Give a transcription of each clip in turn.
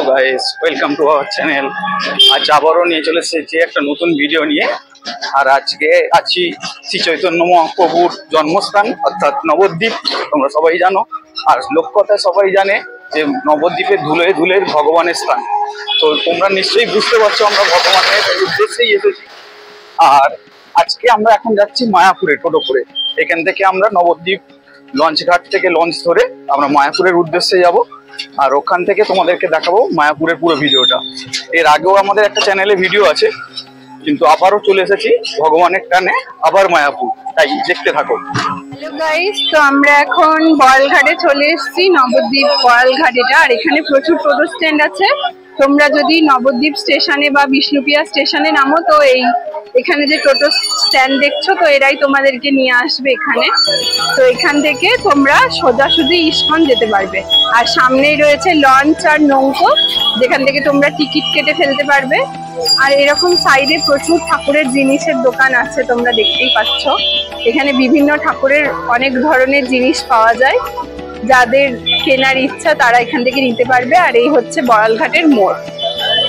Guys, welcome to our channel. আজ আবারও নিয়ে চলে এসেছি একটা নতুন ভিডিও নিয়ে। আর আজকে আছি শ্রী চৈতন্য মহাপ্রভুর জন্মস্থান অর্থাৎ নবদ্বীপ। তোমরা সবাই জানো, আর লোককথা সবাই জানে যে নবদ্বীপের ধুলোয় ধুলের ভগবানের স্থান। তো তোমরা নিশ্চয়ই বুঝতে পারছো আমরা ভগবানের উদ্দেশ্যেই এসেছি। আর আজকে আমরা এখন যাচ্ছি মায়াপুরে টোটো করে। এখান থেকে আমরা নবদ্বীপ লঞ্চ ঘাট থেকে লঞ্চ ধরে আমরা মায়াপুরের উদ্দেশ্যে যাব। আর ওখান থেকে তোমাদেরকে দেখাবো মায়াপুরের পুরো ভিডিওটা। এর আগেও আমাদের একটা চ্যানেলে ভিডিও আছে, কিন্তু আবারও চলে এসেছি ভগবানের টানে আবার মায়াপুর, তাই দেখতে থাকো। হ্যালো গাইস, তো আমরা এখন বড়ালঘাটে চলে এসেছি, নবদ্বীপ বড়ালঘাট এটা। আর এখানে প্রচুর টোটো স্ট্যান্ড আছে। তোমরা যদি নবদ্বীপ স্টেশনে বা বিষ্ণুপ্রিয়া স্টেশনে নামো তো এখানে যে টোটো স্ট্যান্ড দেখছো, তো এরাই তোমাদেরকে নিয়ে আসবে এখানে। তো এখান থেকে তোমরা সোজাসুজি ইস্কন যেতে পারবে। আর সামনেই রয়েছে লঞ্চ আর নৌকো, যেখান থেকে তোমরা টিকিট কেটে ফেলতে পারবে। আর এরকম সাইডে প্রচুর ঠাকুরের জিনিসের দোকান আছে, তোমরা দেখতেই পাচ্ছ। এখানে বিভিন্ন ঠাকুরের অনেক ধরনের জিনিস পাওয়া যায়, যাদের কেনার ইচ্ছা তারা এখান থেকে নিতে পারবে। আর এই হচ্ছে বড়ালঘাটের মোড়।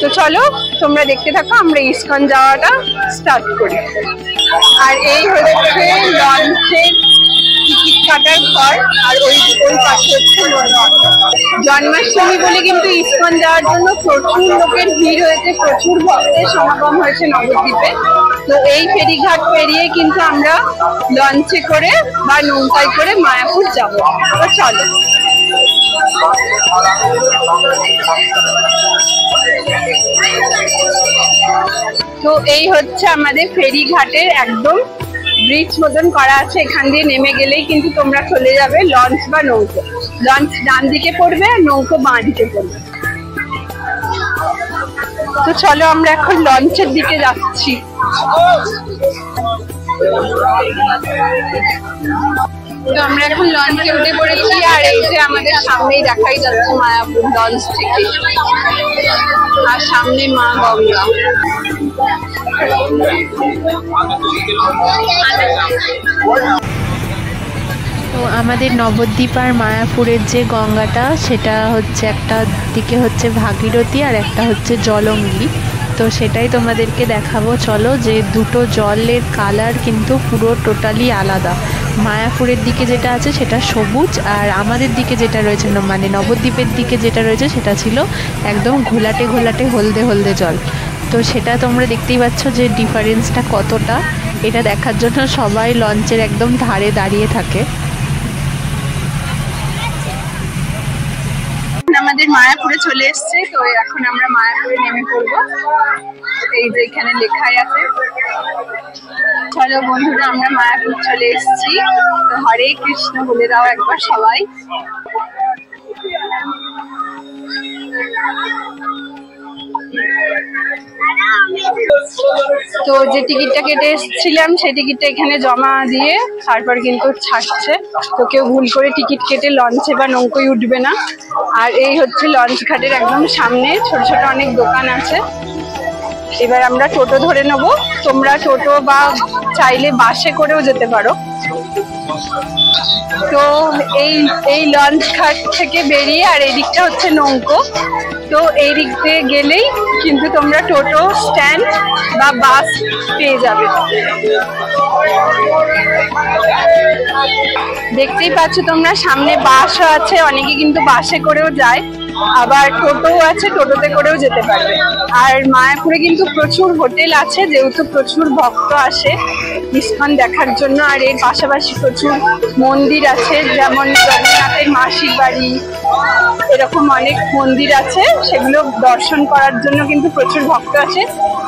তো চলো তোমরা দেখতে থাকো, আমরা ইস্কন যাওয়াটা স্টার্ট করি। আর এই হচ্ছে লঞ্চের টিকিট কাটার ঘর, আর ওই পাশে হচ্ছে জন্মাষ্টমী বলে কিন্তু ইস্কন যাওয়ার জন্য প্রচুর লোকের ভিড় হয়েছে, প্রচুর ভক্তের সমাগম হয়েছে নবদ্বীপে। তো এই ফেরিঘাট পেরিয়ে কিন্তু আমরা লঞ্চে করে বা নৌকায় করে মায়াপুর যাব। তো চলো। তো এই হচ্ছে আমাদের ফেরিঘাটের একদম ব্রিজ মতন করা আছে, এখান দিয়ে নেমে গেলেই কিন্তু তোমরা চলে যাবে লঞ্চ বা নৌকো। লঞ্চ ডান দিকে পড়বে আর নৌকো বাঁ দিকে পড়বে। তো চলো আমরা এখন লঞ্চের দিকে যাচ্ছি। তো আমরা এখন লঞ্চে উঠে পড়েছি, আর এই যে আমাদের সামনেই দেখাই যাচ্ছে মায়াপুর লঞ্চ থেকে, আর সামনে মা গঙ্গা। তো আমাদের নবদ্বীপ আর মায়াপুরের যে গঙ্গাটা, সেটা হচ্ছে একটা দিকে হচ্ছে ভাগীরথী আর একটা হচ্ছে জলঙ্গি। তো সেটাই তোমাদেরকে দেখাবো। চলো, যে দুটো জলের কালার কিন্তু পুরো টোটালি আলাদা। মায়াপুরের দিকে যেটা আছে সেটা সবুজ, আর আমাদের দিকে যেটা রয়েছে মানে নবদ্বীপের দিকে যেটা রয়েছে সেটা ছিল একদম ঘোলাটে ঘোলাটে হলদে হলদে জল। তো সেটা তোমরা দেখতেই পাচ্ছ যে ডিফারেন্সটা কতটা। এটা দেখার জন্য সবাই লঞ্চের একদম ধারে দাঁড়িয়ে থাকে। আমাদের মায়াপুরে চলে এসছে, তো এখন আমরা মায়াপুরে নেমে পড়বো। এই যে এখানে লেখাই আছে। চলো বন্ধুরা, আমরা মায়াপুর চলে এসেছি। তো হরে কৃষ্ণ বলে দাও একবার সবাই। তো যে টিকিটটা কেটে এসেছিলাম সেই টিকিটটা এখানে জমা দিয়ে তারপর কিন্তু ছাড়ছে। তো কেউ ভুল করে টিকিট কেটে লঞ্চে বা নৌকোয় উঠবে না। আর এই হচ্ছে লঞ্চ ঘাটের একদম সামনে ছোট ছোট অনেক দোকান আছে। এবার আমরা টোটো ধরে নেব। তোমরা টোটো বা চাইলে বাসে করেও যেতে পারো। তো এই লঞ্চ ঘাট থেকে বেরিয়ে আর এই দিকটা হচ্ছে নৌকো। তো এই দিক দিয়ে গেলেই কিন্তু তোমরা টোটো স্ট্যান্ড বা বাস পেয়ে যাবে। দেখতেই পাচ্ছ তোমরা, সামনে বাসও আছে, অনেকে কিন্তু বাসে করেও যায়, আবার টোটোও আছে, টোটোতে করেও যেতে পারবে। আর মায়াপুরে কিন্তু প্রচুর হোটেল আছে, যেহেতু প্রচুর ভক্ত আসে ইস্কন দেখার জন্য। আর এর পাশাপাশি প্রচুর মন্দির আছে, যেমন জগন্নাথের মাসির বাড়ি, এরকম অনেক মন্দির আছে, সেগুলো দর্শন করার জন্য কিন্তু প্রচুর ভক্ত আছে।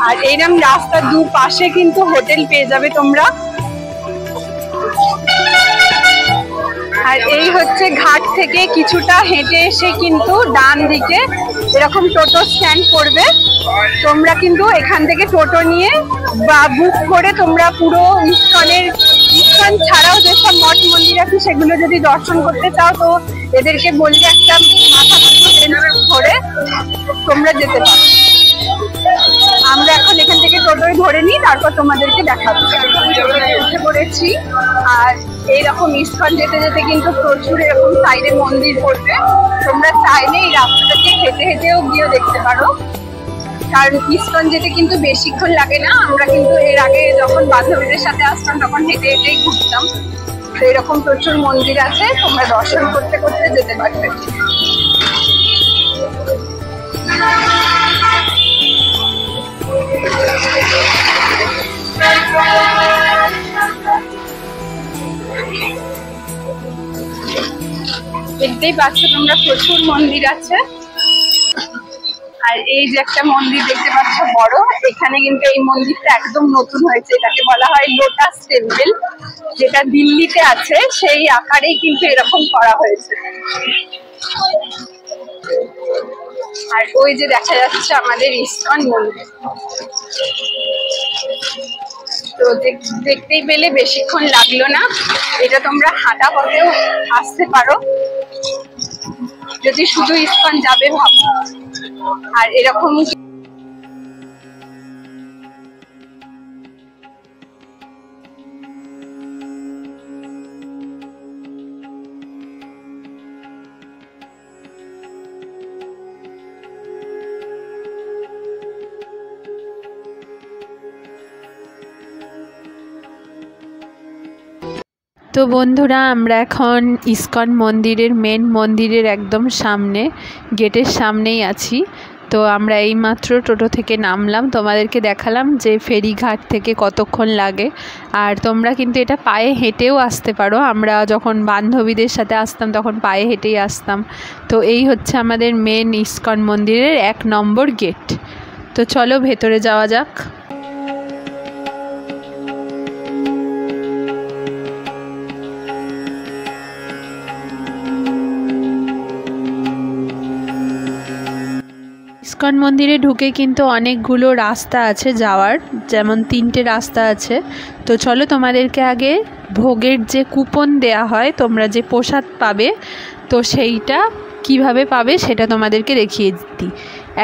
আর এইরকম রাস্তার দুপাশে কিন্তু হোটেল পেয়ে যাবে তোমরা। আর এই হচ্ছে ঘাট থেকে কিছুটা হেঁটে এসে কিন্তু ডান দিকে এরকম টোটো স্ট্যান্ড পড়বে। তোমরা কিন্তু এখান থেকে টোটো নিয়ে বা বুক করে তোমরা পুরো ইস্কন ছাড়াও যেসব মঠ মন্দির আছে সেগুলো যদি দর্শন করতে চাও, তো এদেরকে বললে একটা মাথা ধরে তোমরা যেতে পারো। আমরা এখন এখান থেকে টোটোই ধরে নিই, তারপর তোমাদেরকে দেখাবো। উঠে পড়েছি। আর এইরকম ইস্কন যেতে যেতে কিন্তু প্রচুর এরকম সাইডে মন্দির পড়বে। তোমরা চাইলে এই রাস্তাটা থেকে হেঁটে হেঁটেও গিয়েও দেখতে পারো, কারণ ইসকন যেতে কিন্তু বেশিক্ষণ লাগে না। আমরা কিন্তু এর আগে যখন বান্ধবীদের সাথে আসতাম তখন হেঁটে হেঁটেই ঘুরতাম। তো এরকম প্রচুর মন্দির আছে, তোমরা দর্শন করতে করতে যেতে পারবে। দেখতেই পাচ্ছ তোমরা প্রচুর মন্দির আছে। আর এই যে একটা মন্দির দেখতে পাচ্ছ বড়, এখানে কিন্তু এই মন্দিরটা একদম নতুন হয়েছে। এটাকে বলা হয় লোটাস টেম্পল, যেটা দিল্লিতে আছে সেই আকারেই কিন্তু এরকম করা হয়েছে। আর ওই যে দেখা যাচ্ছে আমাদের ইসকন মন্দির। তো দেখতেই পেলে বেশিক্ষণ লাগলো না। এটা তোমরা হাঁটা পথেও আসতে পারো যদি শুধু ইসকন যাবে ভাবো। আর এরকম তো বন্ধুরা, আমরা এখন ইসকন মন্দিরের মেন মন্দিরের একদম সামনে, গেটের সামনেই আছি। তো আমরা এইমাত্র টোটো থেকে নামলাম, তোমাদেরকে দেখালাম যে ফেরিঘাট থেকে কতক্ষণ লাগে। আর তোমরা কিন্তু এটা পায়ে হেঁটেও আসতে পারো। আমরা যখন বান্ধবীদের সাথে আসতাম তখন পায়ে হেঁটেই আসতাম। তো এই হচ্ছে আমাদের মেন ইসকন মন্দিরের 1 নম্বর গেট। তো চলো ভেতরে যাওয়া যাক। ইসকন মন্দিরে ঢুকে কিন্তু অনেকগুলো রাস্তা আছে যাওয়ার, যেমন 3টে রাস্তা আছে। তো চলো তোমাদেরকে আগে ভোগের যে কুপন দেয়া হয়, তোমরা যে প্রসাদ পাবে, তো সেইটা কিভাবে পাবে সেটা তোমাদেরকে দেখিয়ে দিই।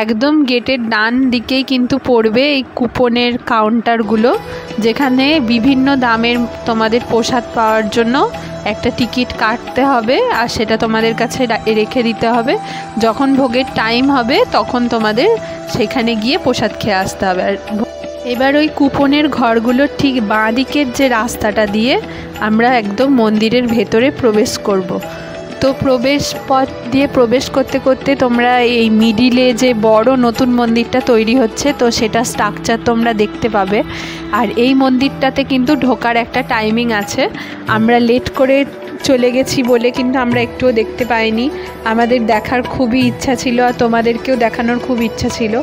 একদম গেটের ডান দিকেই কিন্তু পড়বে এই কুপনের কাউন্টারগুলো, যেখানে বিভিন্ন দামের তোমাদের প্রসাদ পাওয়ার জন্য একটা টিকিট কাটতে হবে, আর সেটা তোমাদের কাছে রেখে দিতে হবে। যখন ভোগের টাইম হবে তখন তোমাদের সেখানে গিয়ে প্রসাদ খেয়ে আসতে হবে। আর এবার ওই কুপনের ঘরগুলোর ঠিক বাঁ দিকের যে রাস্তাটা দিয়ে আমরা একদম মন্দিরের ভেতরে প্রবেশ করব। তো প্রবেশ পথ দিয়ে প্রবেশ করতে করতে তোমরা এই মিডিলে যে বড় নতুন মন্দিরটা তৈরি হচ্ছে, তো সেটা স্ট্রাকচার তোমরা দেখতে পাবে। আর এই মন্দিরটাতে কিন্তু ঢোকার একটা টাইমিং আছে। আমরা লেট করে চলে গেছি বলে কিন্তু আমরা একটুও দেখতে পাইনি। আমাদের দেখার খুবই ইচ্ছা ছিল, আর তোমাদেরকেও দেখানোর খুব ইচ্ছা ছিল।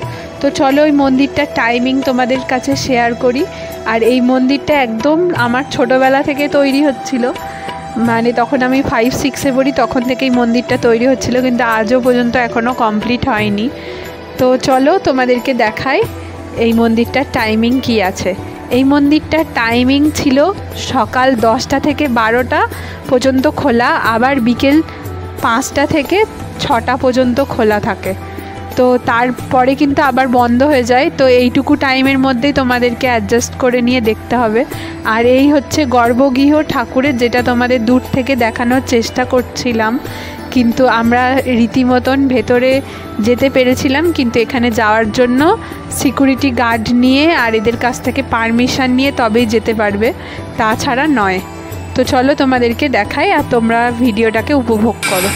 তো চলো ওই মন্দিরটার টাইমিং তোমাদের কাছে শেয়ার করি। আর এই মন্দিরটা একদম আমার ছোটোবেলা থেকে তৈরি হচ্ছিল, মানে তখন আমি 5-6-এ পড়ি, তখন থেকেই মন্দিরটা তৈরি হচ্ছিল, কিন্তু আজও পর্যন্ত এখনও কমপ্লিট হয়নি। তো চলো তোমাদেরকে দেখাই এই মন্দিরটার টাইমিং কি আছে। এই মন্দিরটার টাইমিং ছিল সকাল 10টা থেকে 12টা পর্যন্ত খোলা, আবার বিকেল 5টা থেকে 6টা পর্যন্ত খোলা থাকে। তো তারপরে কিন্তু আবার বন্ধ হয়ে যায়। তো এইটুকু টাইমের মধ্যেই তোমাদেরকে অ্যাডজাস্ট করে নিয়ে দেখতে হবে। আর এই হচ্ছে গর্ভগৃহ ঠাকুরের, যেটা তোমাদের দূর থেকে দেখানোর চেষ্টা করছিলাম, কিন্তু আমরা রীতিমতন ভেতরে যেতে পেরেছিলাম, কিন্তু এখানে যাওয়ার জন্য সিকিউরিটি গার্ড নিয়ে আর এদের কাছ থেকে পারমিশন নিয়ে তবেই যেতে পারবে, তাছাড়া নয়। তো চলো তোমাদেরকে দেখাই আর তোমরা ভিডিওটাকে উপভোগ করো।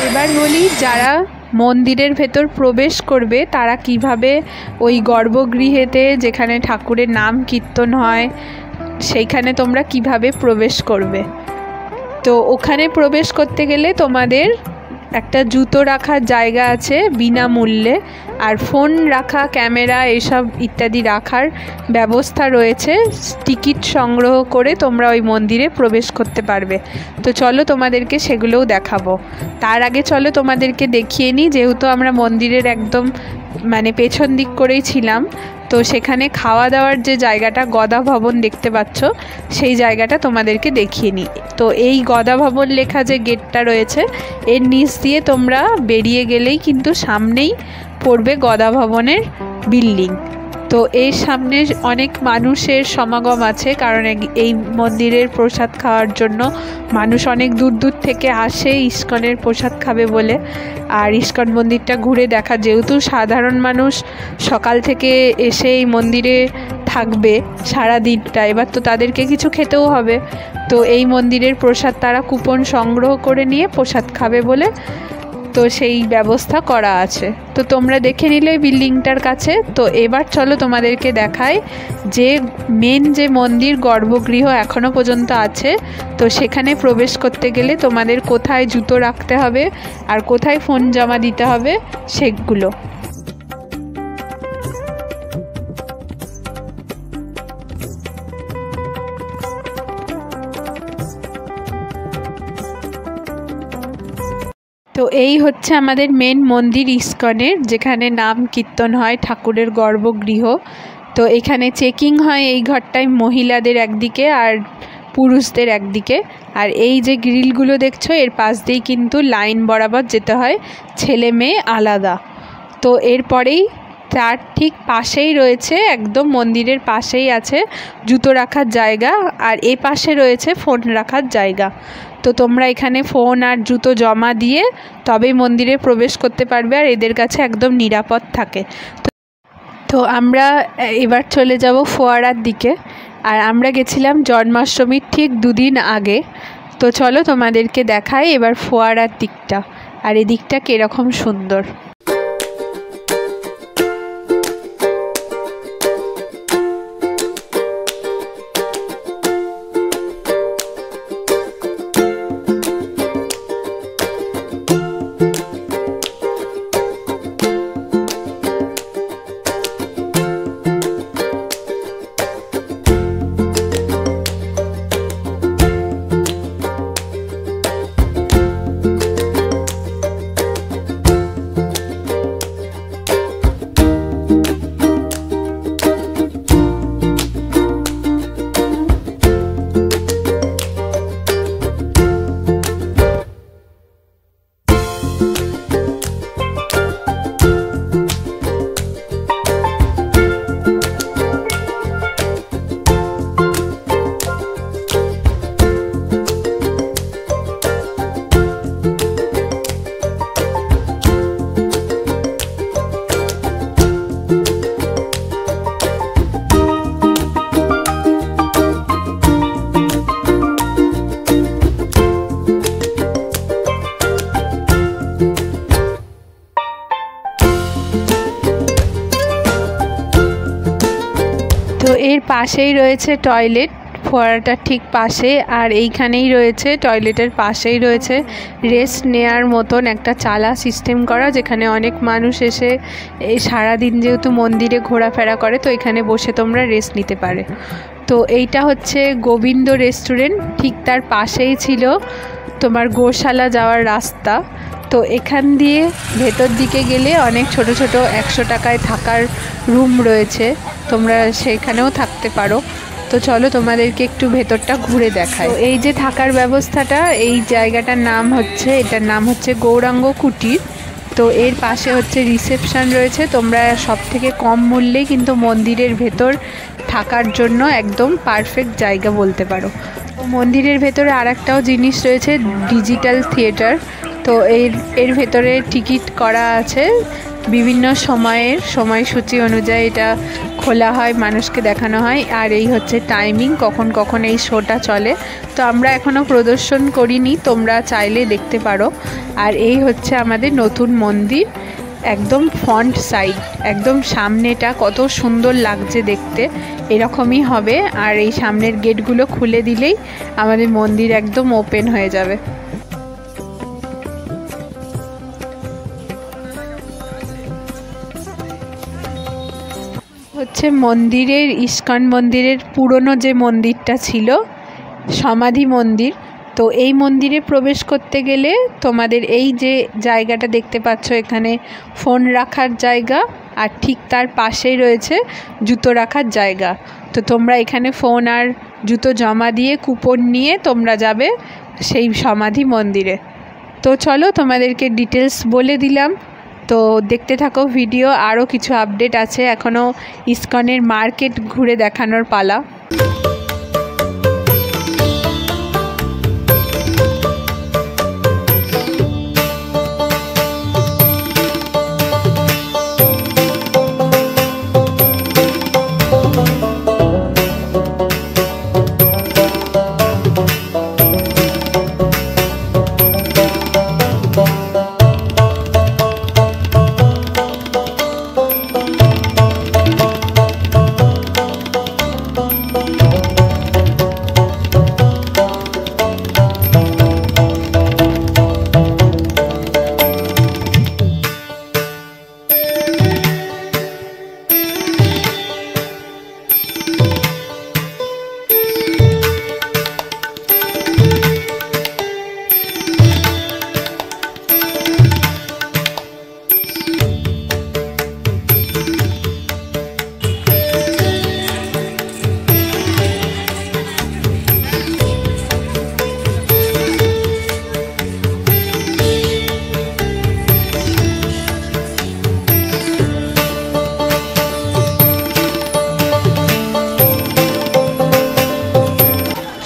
এবার বলি, যারা মন্দিরের ভেতর প্রবেশ করবে তারা কিভাবে ওই গর্ভগৃহেতে, যেখানে ঠাকুরের নাম কীর্তন হয়, সেইখানে তোমরা কিভাবে প্রবেশ করবে। তো ওখানে প্রবেশ করতে গেলে তোমাদের একটা জুতো রাখার জায়গা আছে বিনামূল্যে, আর ফোন রাখা, ক্যামেরা এসব ইত্যাদি রাখার ব্যবস্থা রয়েছে। টিকিট সংগ্রহ করে তোমরা ওই মন্দিরে প্রবেশ করতে পারবে। তো চলো তোমাদেরকে সেগুলোও দেখাবো। তার আগে চলো তোমাদেরকে দেখিয়ে নিই, যেহেতু আমরা মন্দিরের একদম মানে পেছন দিক করেই ছিলাম, তো সেখানে খাওয়া দাওয়ার যে জায়গাটা গদা ভবন দেখতে পাচ্ছ, সেই জায়গাটা তোমাদেরকে দেখিয়ে নিই। তো এই গদা ভবন লেখা যে গেটটা রয়েছে, এর নিচ দিয়ে তোমরা বেরিয়ে গেলেই কিন্তু সামনেই পড়বে গদা ভবনের বিল্ডিং। তো এর সামনে অনেক মানুষের সমাগম আছে, কারণ এই মন্দিরের প্রসাদ খাওয়ার জন্য মানুষ অনেক দূর দূর থেকে আসে ইস্কনের প্রসাদ খাবে বলে। আর ইস্কন মন্দিরটা ঘুরে দেখা, যেহেতু সাধারণ মানুষ সকাল থেকে এসে এই মন্দিরে থাকবে সারা দিনটা, এবার তো তাদেরকে কিছু খেতেও হবে। তো এই মন্দিরের প্রসাদ তারা কুপন সংগ্রহ করে নিয়ে প্রসাদ খাবে বলে তো সেই ব্যবস্থা করা আছে। তো তোমরা দেখে নিলে বিল্ডিংটার কাছে। তো এবার চলো তোমাদেরকে দেখাই যে মেন যে মন্দির গর্ভগৃহ এখনও পর্যন্ত আছে, তো সেখানে প্রবেশ করতে গেলে তোমাদের কোথায় জুতো রাখতে হবে আর কোথায় ফোন জমা দিতে হবে সেগুলো। তো এই হচ্ছে আমাদের মেন মন্দির ইস্কনের, যেখানে নাম কীর্তন হয়, ঠাকুরের গর্ভগৃহ। তো এখানে চেকিং হয় এই ঘরটায় মহিলাদের একদিকে আর পুরুষদের একদিকে। আর এই যে গ্রিলগুলো দেখছো, এর পাশ দিয়েই কিন্তু লাইন বরাবর যেতে হয়, ছেলে মেয়ে আলাদা। তো এরপরেই তার ঠিক পাশেই রয়েছে, একদম মন্দিরের পাশেই আছে জুতো রাখার জায়গা, আর এ পাশে রয়েছে ফোন রাখার জায়গা। তো তোমরা এখানে ফোন আর জুতো জমা দিয়ে তবেই মন্দিরে প্রবেশ করতে পারবে, আর এদের কাছে একদম নিরাপদ থাকে। তো আমরা এবার চলে যাব ফোয়ারার দিকে। আর আমরা গেছিলাম জন্মাষ্টমীর ঠিক 2 দিন আগে। তো চলো তোমাদেরকে দেখাই এবার ফোয়ারার দিকটা, আর এদিকটা কীরকম সুন্দর। তো এর পাশেই রয়েছে টয়লেট, ফোয়ারাটার ঠিক পাশে। আর এইখানেই রয়েছে টয়লেটের পাশেই রয়েছে রেস্ট নেয়ার মতন একটা চালা সিস্টেম করা, যেখানে অনেক মানুষ এসে এই সারাদিন যেহেতু মন্দিরে ঘোরাফেরা করে, তো এখানে বসে তোমরা রেস্ট নিতে পারে। তো এইটা হচ্ছে গোবিন্দ রেস্টুরেন্ট, ঠিক তার পাশেই ছিল তোমার গোশালা যাওয়ার রাস্তা। তো এখান দিয়ে ভেতর দিকে গেলে অনেক ছোট ছোট 100 টাকায় থাকার রুম রয়েছে, তোমরা সেখানেও থাকতে পারো। তো চলো তোমাদেরকে একটু ভেতরটা ঘুরে দেখাই। তো এই যে থাকার ব্যবস্থাটা, এই জায়গাটার নাম হচ্ছে, এটার নাম হচ্ছে গৌরাঙ্গ কুটির। তো এর পাশে হচ্ছে রিসেপশন রয়েছে, তোমরা সব থেকে কম মূল্যে কিন্তু মন্দিরের ভেতর থাকার জন্য একদম পারফেক্ট জায়গা বলতে পারো। তো মন্দিরের ভেতরে আরেকটাও জিনিস রয়েছে, ডিজিটাল থিয়েটার। তো এর ভেতরে টিকিট করা আছে, বিভিন্ন সময়ের সময়সূচি অনুযায়ী এটা খোলা হয়, মানুষকে দেখানো হয়। আর এই হচ্ছে টাইমিং, কখন কখন এই শোটা চলে। তো আমরা এখনও প্রদর্শন করিনি, তোমরা চাইলে দেখতে পারো। আর এই হচ্ছে আমাদের নতুন মন্দির, একদম ফ্রন্ট সাইড, একদম সামনেটা কত সুন্দর লাগছে দেখতে, এরকমই হবে। আর এই সামনের গেটগুলো খুলে দিলেই আমাদের মন্দির একদম ওপেন হয়ে যাবে। হচ্ছে মন্দিরের, ইস্কন মন্দিরের পুরনো যে মন্দিরটা ছিল সমাধি মন্দির, তো তো এই মন্দিরে প্রবেশ করতে গেলে তোমাদের এই যে জায়গাটা দেখতে পাচ্ছ, এখানে ফোন রাখার জায়গা আর ঠিক তার পাশেই রয়েছে জুতো রাখার জায়গা। তো তোমরা এখানে ফোন আর জুতো জমা দিয়ে কুপন নিয়ে তোমরা যাবে সেই সমাধি মন্দিরে। তো চলো তোমাদেরকে ডিটেলস বলে দিলাম, তো দেখতে থাকো ভিডিও। আরও কিছু আপডেট আছে, এখনও ইসকনের মার্কেট ঘুরে দেখানোর পালা।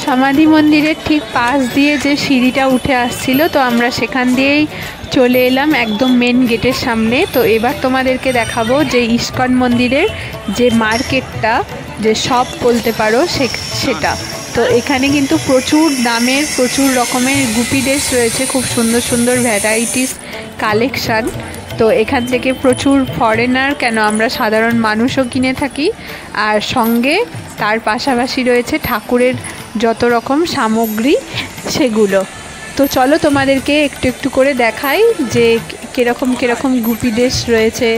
সমাধি মন্দিরের ঠিক পাশ দিয়ে যে সিঁড়িটা উঠে আসছিল, তো আমরা সেখান দিয়েই চলে এলাম একদম মেন গেটের সামনে। তো এবার তোমাদেরকে দেখাবো যে ইসকন মন্দিরের যে মার্কেটটা, যে শপ বলতে পারো সেটা। তো এখানে কিন্তু প্রচুর দামের প্রচুর রকমের গুপি ড্রেস রয়েছে, খুব সুন্দর সুন্দর ভ্যারাইটিস কালেকশান। তো এখান থেকে প্রচুর ফরেনার কেন আমরা সাধারণ মানুষও কিনে থাকি, আর সঙ্গে তার পাশাপাশি রয়েছে ঠাকুরের যত রকম সামগ্রী সেগুলো। তো চলো তোমাদেরকে একটু একটু করে দেখাই যে কীরকম গুপি ড্রেস রয়েছে,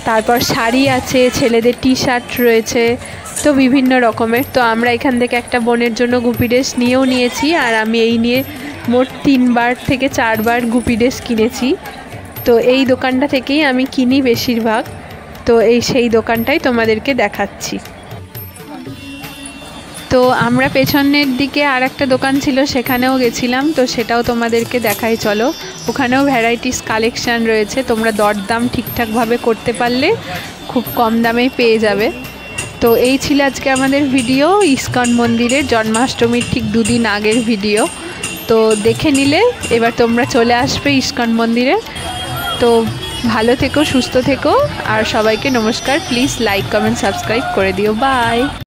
তারপর শাড়ি আছে, ছেলেদের টি শার্ট রয়েছে, তো বিভিন্ন রকমের। তো আমরা এখান থেকে একটা বোনের জন্য গুপি ড্রেস নিয়েও নিয়েছি, আর আমি এই নিয়ে মোট 3 থেকে 4 গুপি ড্রেস কিনেছি। তো এই দোকানটা থেকেই আমি কিনি বেশিরভাগ। তো সেই দোকানটাই তোমাদেরকে দেখাচ্ছি। তো আমরা পেছনের দিকে আর একটা দোকান ছিল, সেখানেও গেছিলাম, তো সেটাও তোমাদেরকে দেখাই চলো। ওখানেও ভ্যারাইটিস কালেকশান রয়েছে, তোমরা দরদাম ঠিকঠাকভাবে করতে পারলে খুব কম দামেই পেয়ে যাবে। তো এই ছিল আজকে আমাদের ভিডিও, ইসকন মন্দিরের জন্মাষ্টমীর ঠিক 2 দিন আগের ভিডিও। তো দেখে নিলে এবার তোমরা চলে আসবে ইসকন মন্দিরে। তো ভালো থেকো, সুস্থ থেকো, আর সবাইকে নমস্কার। প্লিজ লাইক, কমেন্ট, সাবস্ক্রাইব করে দিও। বাই।